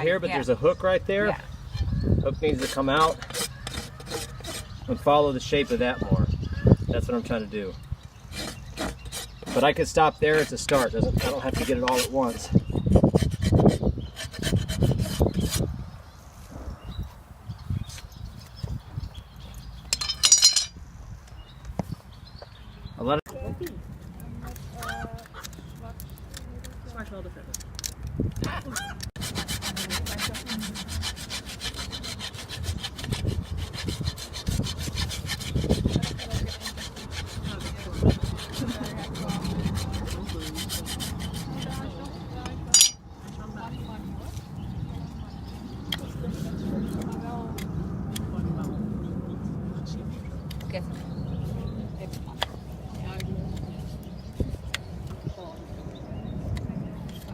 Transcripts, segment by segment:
Here, but there's a hook right there. Yeah. Hook needs to come out and follow the shape of that more. That's what I'm trying to do. But I could stop there as a start. I don't have to get it all at once. I'll let it. Smaakt wel de verder.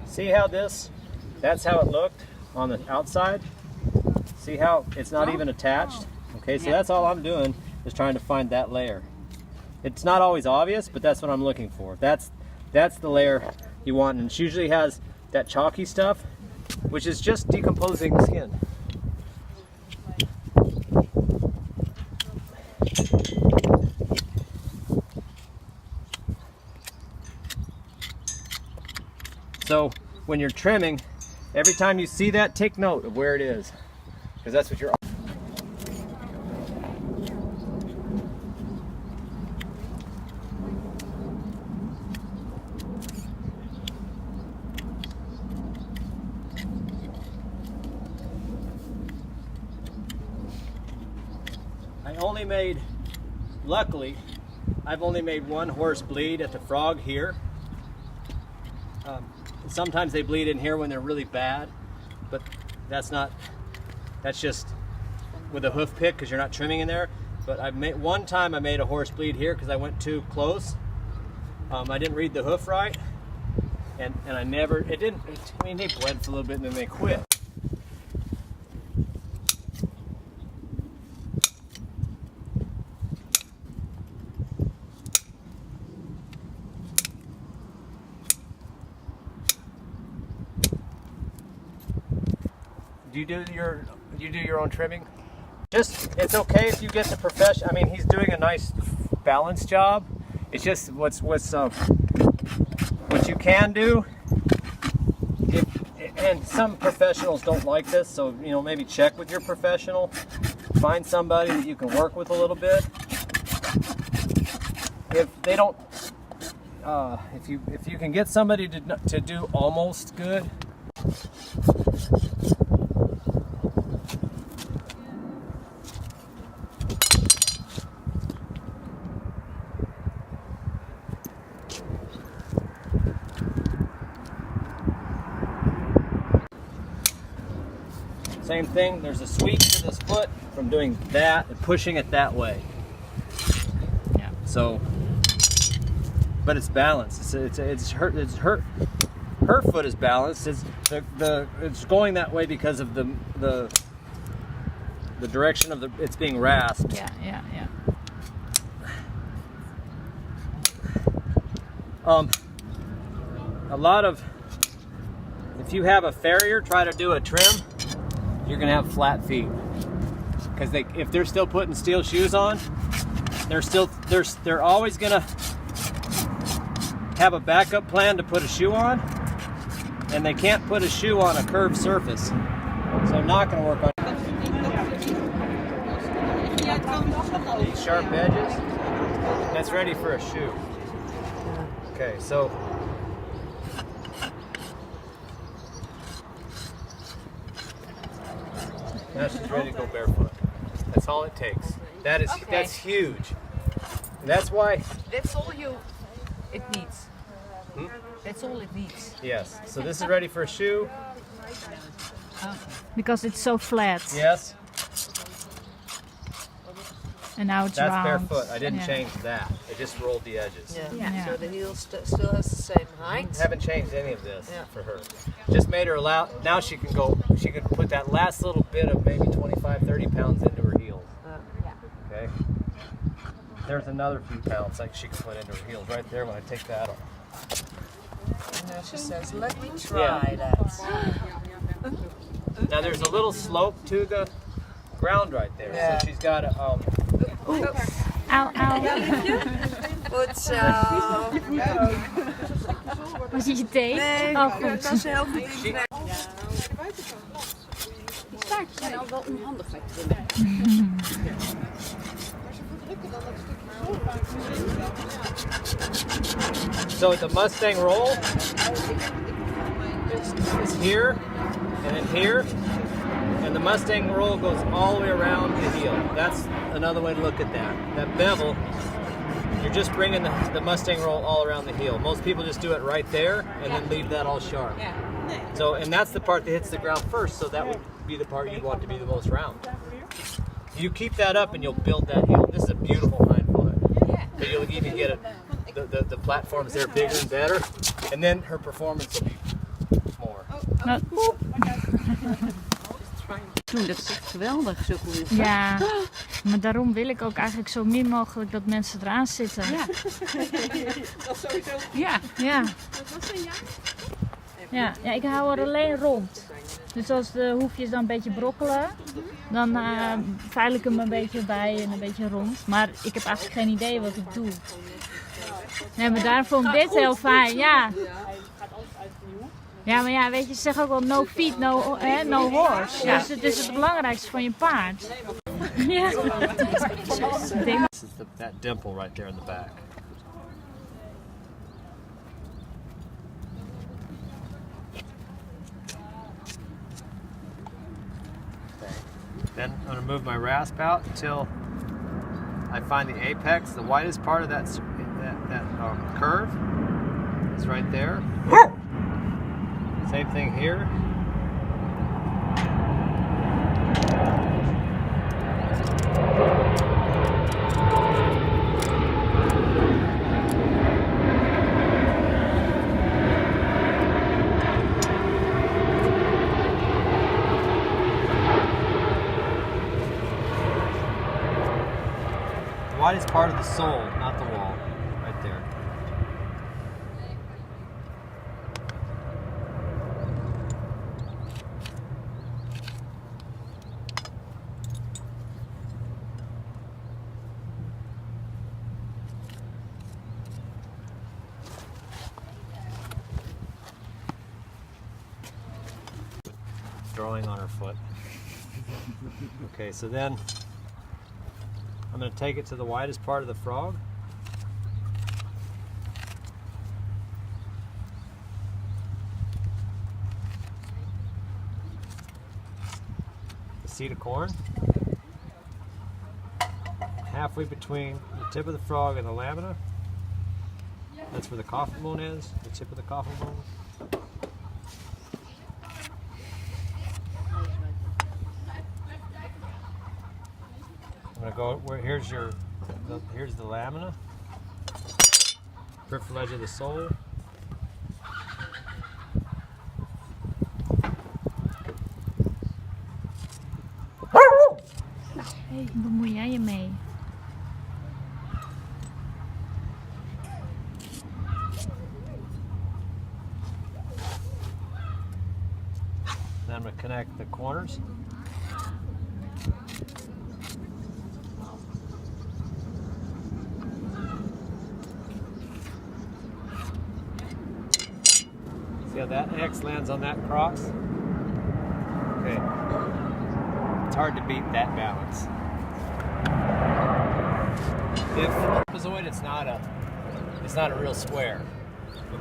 See how that's how it looked on the outside? See how it's not even attached? Okay, so that's all I'm doing is trying to find that layer. It's not always obvious, but that's what I'm looking for. That's the layer you want, and it usually has that chalky stuff, which is just decomposing the skin. So when you're trimming, every time you see that, take note of where it is, because that's what you're. Luckily, I've only made one horse bleed at the frog here. Sometimes they bleed in here when they're really bad, but that's just with a hoof pick because you're not trimming in there. But one time I made a horse bleed here because I went too close. I didn't read the hoof right, and I never, I mean, they bled for a little bit and then they quit. Do you do your own trimming? It's okay if you get the profession. I mean, he's doing a nice balance job. It's just what you can do. And some professionals don't like this, so maybe check with your professional. Find somebody that you can work with a little bit. If they don't, if you can get somebody to do almost good. Same thing, there's a sweep to this foot from doing that and pushing it that way. Yeah. So, but it's balanced. It's her foot is balanced. It's going that way because of the direction of it's being rasped. Yeah. A lot of, if you have a farrier try to do a trim, you're gonna have flat feet because if they're still putting steel shoes on, they're always gonna have a backup plan to put a shoe on, and they can't put a shoe on a curved surface, so I'm not gonna work on these sharp edges. That's ready for a shoe. Okay, so now she's ready to go barefoot. That's all it takes. That's huge. And that's why. That's all it needs. That's all it needs. Yes. So this is ready for a shoe. Okay. Because it's so flat. Yes. And now it's that's round. barefoot. I didn't change that. I just rolled the edges. Yeah. So the heel still has the same height. Haven't changed any of this for her. Just made her allow. Now she can go. She can put that last little bit of maybe 25, 30 pounds into her heels. Okay. There's another few pounds like she can put into her heels right there when I take that off. And now she says, "Let me try that." Now there's a little slope to the ground right there, so she's got a Auw, auw. Goed zo. Was het je thee? Nee, Oh, dat goed. is heel goed. Die staartjes zijn al wel onhandig bij trimmen. So the Mustang roll is here and then here, and the Mustang roll goes all the way around the heel. That's another way to look at that. That bevel, you're just bringing the Mustang roll all around the heel. Most people just do it right there and then leave that all sharp. So, and that's the part that hits the ground first, so that would be the part you'd want to be the most round. You keep that up and you'll build that heel. This is a beautiful hind foot. But you'll even get it, the platforms there bigger and better, and then her performance will be more. Nou, Dat is echt geweldig, zo goed. ja, maar daarom wil ik ook eigenlijk zo min mogelijk dat mensen eraan zitten. Ja. Dat is sowieso. Ja. Ja, Wat was een jaar? ja, ik hou er alleen rond. Dus als de hoefjes dan een beetje brokkelen, dan veil ik hem een beetje bij en een beetje rond. Maar ik heb eigenlijk geen idee wat ik doe. Nee, maar daarom vond ik dit heel fijn, ja. Ja, maar ja, weet je, ze zeggen ook wel no feet, no horse. Ja. Dus het is het belangrijkste van je paard. Ja. This is that dimple right there in the back. Then I'm going to move my rasp out until I find the apex. The widest part of that curve is right there. Same thing here. The widest part of the sole, not the wall, right there. Drawing on her foot. Okay, so then I'm going to take it to the widest part of the frog. The seed of corn. Halfway between the tip of the frog and the lamina. That's where the coffin bone is, the tip of the coffin bone. I'm gonna go where here's the lamina, peripheral edge of the sole. Hey, bemoei jij je mee? Then I'm gonna connect the corners. See how that X lands on that cross? Okay. It's hard to beat that balance. If trapezoid, it's not a real square.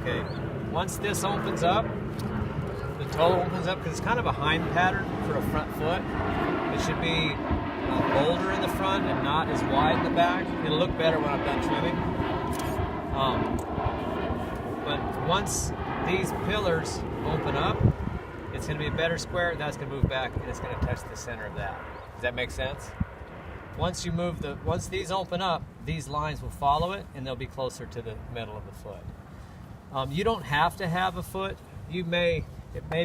Okay. Once this opens up, the toe opens up because it's kind of a hind pattern for a front foot. It should be bolder in the front and not as wide in the back. It'll look better when I'm done trimming. But once these pillars open up, it's going to be a better square. That's going to move back and it's going to touch the center of that. Does that make sense? Once these open up, these lines will follow it and they'll be closer to the middle of the foot. You don't have to have a foot. It may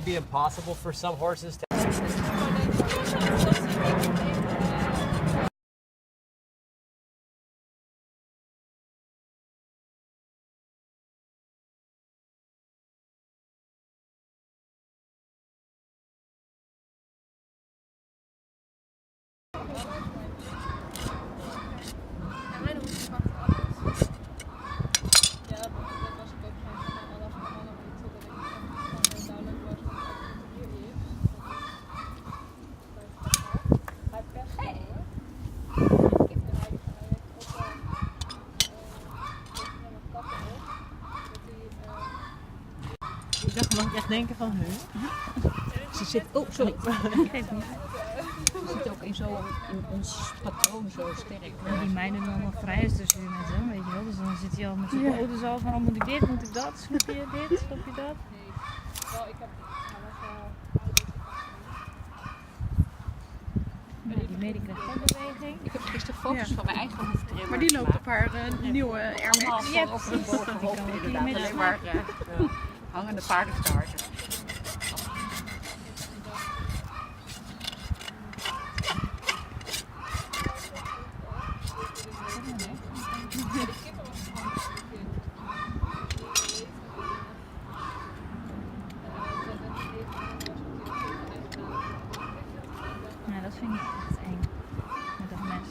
be impossible for some horses to denken van hun. Ze zit, oh sorry. Geeft niet. Ze zit ook in ons patroon zo sterk. En die meiden doen allemaal vrijheidsdressuur met hem, weet je wel. Dus dan zit hij al met zijn poten zo van, oh, moet ik dit, moet ik dat, snap je dit, snap je dat? Nou, die meiden krijgt ook beweging. Ik heb gisteren foto's van mijn eigen hoeftrimmer. Maar die loopt op haar nieuwe Air Max. Ja, over de bovenhoofd inderdaad. Alleen maar hangende paardenstaarten. Nou, dat vind ik echt eng. Met dat mes.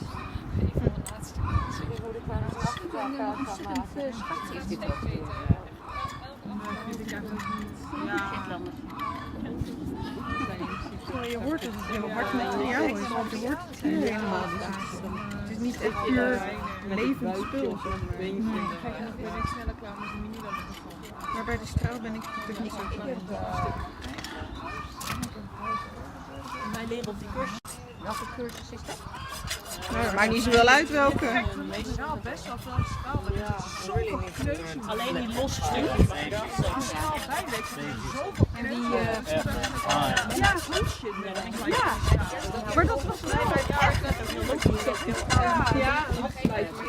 Is dit ook weer? Je hoort dat het heel hard met jou is, want je hoort het helemaal. Dus het is niet echt puur levend spul. Maar bij de straal ben ik natuurlijk niet zo van. Wij leren op die cursus. Welke cursus is dat? Nou, dat maakt niet zoveel uit welke. Ja, best wel veel straal. Alleen die losse stukjes. En die... Ja, hoesje. Ja, maar dat was wel echt. Ja,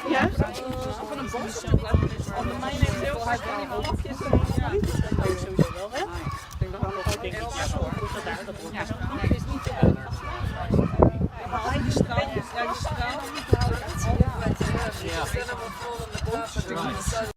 juist. Van een bos. Van de mijne heeft heel hard aan die halfjes. Sowieso wel, hè? Ik denk dat we nog ook denk ik, ja hoor. Dat wordt ja, het is niet alleen die straal. Ja, die straal. Ja.